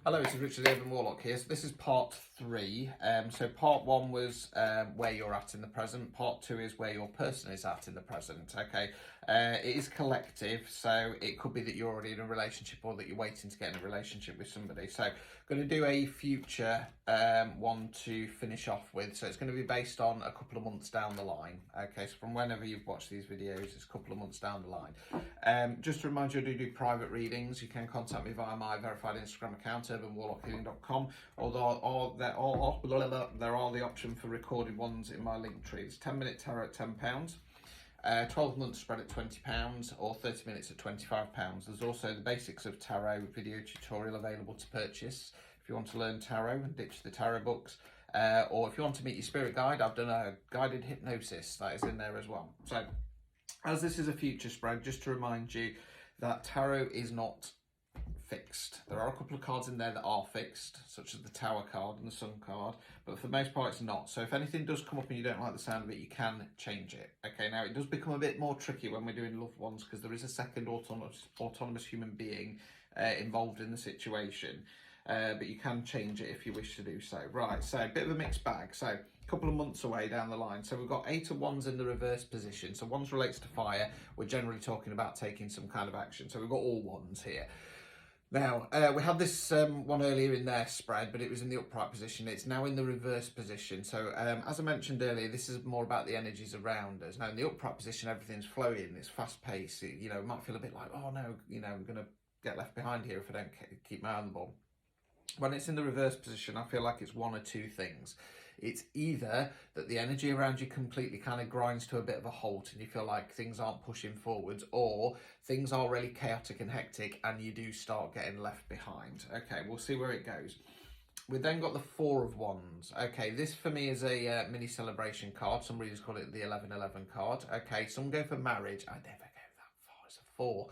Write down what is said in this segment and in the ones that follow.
Hello, this is Richard Urban Warlock here. So this is part 3. So part 1 was where you're at in the present. Part 2 is where your person is at in the present. Okay, it is collective, so it could be that you're already in a relationship or that you're waiting to get in a relationship with somebody. So I'm going to do a future one to finish off with. So it's going to be based on a couple of months down the line. Okay, so from whenever you've watched these videos, it's a couple of months down the line. Just to remind you, I do private readings. You can contact me via my verified Instagram account, urbanwarlockhealing.com, or there are the option for recorded ones in my link tree. It's 10-minute tarot at £10. 12 months spread at £20 or 30 minutes at £25. There's also the basics of tarot video tutorial available to purchase if you want to learn tarot and ditch the tarot books, or if you want to meet your spirit guide, I've done a guided hypnosis that is in there as well. So as this is a future spread, just to remind you that tarot is not fixed. There are a couple of cards in there that are fixed, such as the Tower card and the Sun card, but for the most part it's not. So if anything does come up and you don't like the sound of it, you can change it. Okay, now it does become a bit more tricky when we're doing loved ones because there is a second autonomous human being involved in the situation, but you can change it if you wish to do so. Right, so a bit of a mixed bag. So a couple of months away down the line. So we've got 8 of Wands in the reverse position. So Wands relates to fire. We're generally talking about taking some kind of action. So we've got all Wands here. Now, we had this one earlier in their spread, but it was in the upright position. It's now in the reverse position. So, as I mentioned earlier, this is more about the energies around us. Now, in the upright position, everything's flowing. It's fast-paced. It might feel a bit like, oh, no, I'm going to get left behind here if I don't keep my eye on the ball. When it's in the reverse position, I feel like it's one or two things. It's either that the energy around you completely kind of grinds to a bit of a halt and you feel like things aren't pushing forwards, or things are really chaotic and hectic and you do start getting left behind. Okay, we'll see where it goes. We've then got the 4 of Wands. Okay, this for me is a mini celebration card. Some readers call it the 1111 card. Okay, some go for marriage. I never go that far. It's a 4.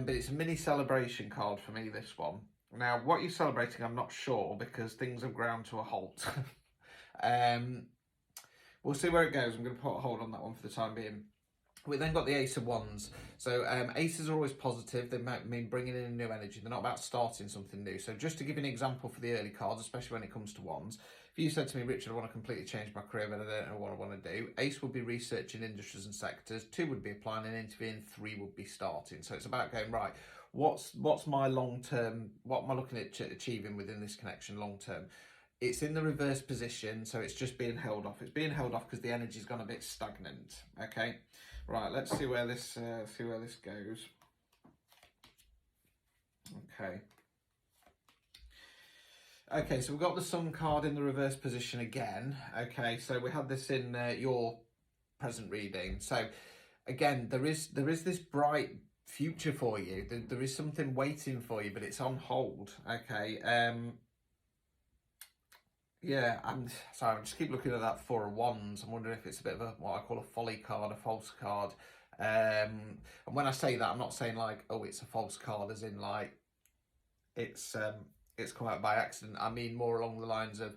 But it's a mini celebration card for me, this one. Now, what you're celebrating, I'm not sure, because things have ground to a halt. We'll see where it goes. I'm going to put a hold on that one for the time being. We then got the Ace of Wands. So aces are always positive. They might mean bringing in a new energy. They're not about starting something new. So just to give you an example for the early cards, especially when it comes to Wands, if you said to me, Richard, I want to completely change my career, but I don't know what I want to do. Ace would be researching industries and sectors. 2 would be applying and interviewing. 3 would be starting. So it's about going, right, what's my long term, what am I looking at achieving within this connection long term? It's in the reverse position, so it's just being held off. It's being held off because the energy's gone a bit stagnant. Okay, right. Let's see where this goes. Okay. Okay, so we've got the Sun card in the reverse position again. Okay, so we had this in your present reading. So again, there is this bright future for you. There is something waiting for you, but it's on hold. Okay. Yeah, I'm sorry, I just keep looking at that 4 of Wands. I'm wondering if it's a bit of a, what I call a folly card, a false card. And when I say that, I'm not saying like, oh, it's a false card, as in like, it's come out by accident. I mean more along the lines of,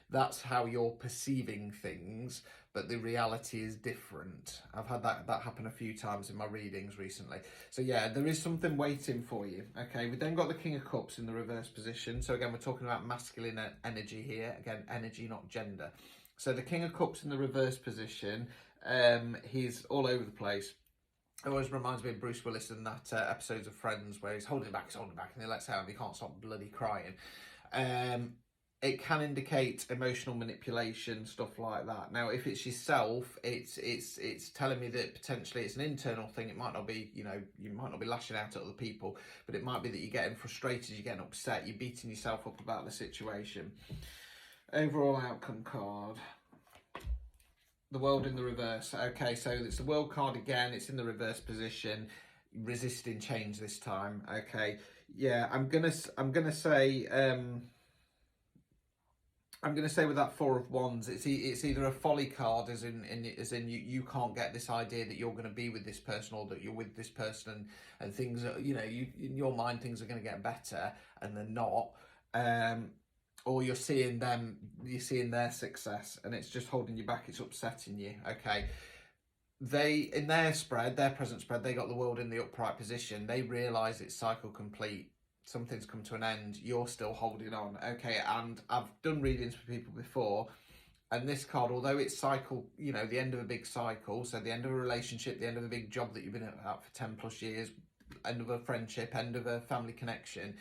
that's how you're perceiving things, but the reality is different. I've had that happen a few times in my readings recently. So yeah, there is something waiting for you. Okay, we've then got the King of Cups in the reverse position. So again, we're talking about masculine energy here. Again, energy, not gender. So the King of Cups in the reverse position, he's all over the place. It always reminds me of Bruce Willis in that episodes of Friends where he's holding it back, and he lets out and he can't stop bloody crying. It can indicate emotional manipulation, stuff like that. Now, if it's yourself, it's telling me that potentially it's an internal thing. It might not be, you might not be lashing out at other people, but it might be that you're getting frustrated, you're getting upset, you're beating yourself up about the situation. Overall outcome card. The World in the reverse. Okay, so it's the World card again. It's in the reverse position, resisting change this time. Okay, yeah, I'm gonna say. I'm going to say with that 4 of Wands, it's either a folly card, as in you can't get this idea that you're going to be with this person, or that you're with this person, and things are, in your mind things are going to get better, and they're not. Or you're seeing their success, and it's just holding you back. It's upsetting you. Okay. In their present spread, they got the World in the upright position. They realise it's cycle complete. something's come to an end, you're still holding on. Okay, and I've done readings for people before, and this card, although it's cycle, you know, the end of a big cycle, so the end of a relationship, the end of a big job that you've been at for 10 plus years, end of a friendship, end of a family connection,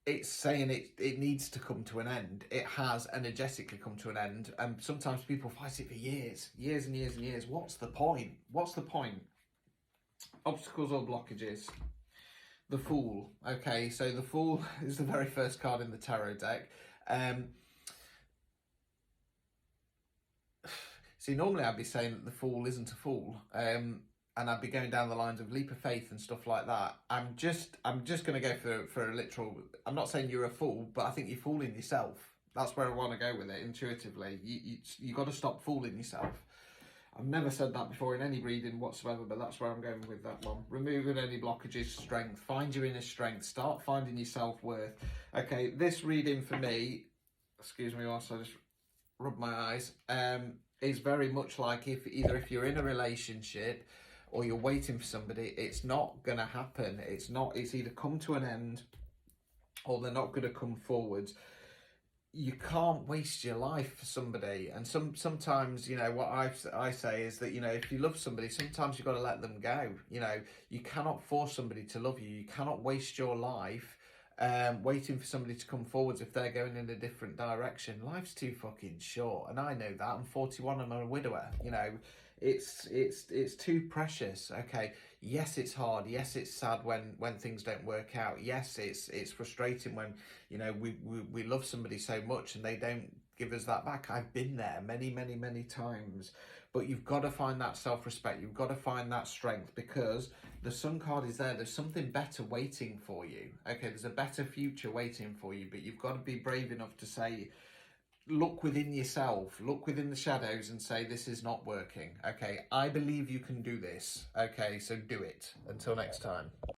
it's saying it needs to come to an end. It has energetically come to an end, and sometimes people fight it for years and years and years. What's the point? What's the point? Obstacles or blockages. The Fool. Okay, so the Fool is the very first card in the tarot deck. See, normally I'd be saying that the Fool isn't a fool, and I'd be going down the lines of leap of faith and stuff like that. I'm just going to go for a literal. I'm not saying you're a fool, but I think you're fooling yourself. That's where I want to go with it intuitively. You got to stop fooling yourself. I've never said that before in any reading whatsoever, but that's where I'm going with that one. Removing any blockages, strength. Find your inner strength. Start finding your self-worth. Okay, this reading for me, excuse me whilst I just rub my eyes, is very much like if you're in a relationship or you're waiting for somebody, it's not going to happen. It's either come to an end or they're not going to come forwards. You can't waste your life for somebody, and sometimes, you know, what I say is that, you know, if you love somebody, sometimes you've got to let them go. You know, you cannot force somebody to love you. You cannot waste your life waiting for somebody to come forwards if they're going in a different direction. Life's too fucking short, and I know that. I'm 41 and I'm a widower. You know, it's too precious. Okay, yes, it's hard. Yes, it's sad when things don't work out. Yes, it's frustrating when, you know, we love somebody so much and they don't give us that back. I've been there many times. But you've got to find that self-respect. You've got to find that strength, because the Sun card is there. There's something better waiting for you. Okay, there's a better future waiting for you, but you've got to be brave enough to say, look within yourself, look within the shadows and say, this is not working. Okay, I believe you can do this. Okay, so do it. Until next time.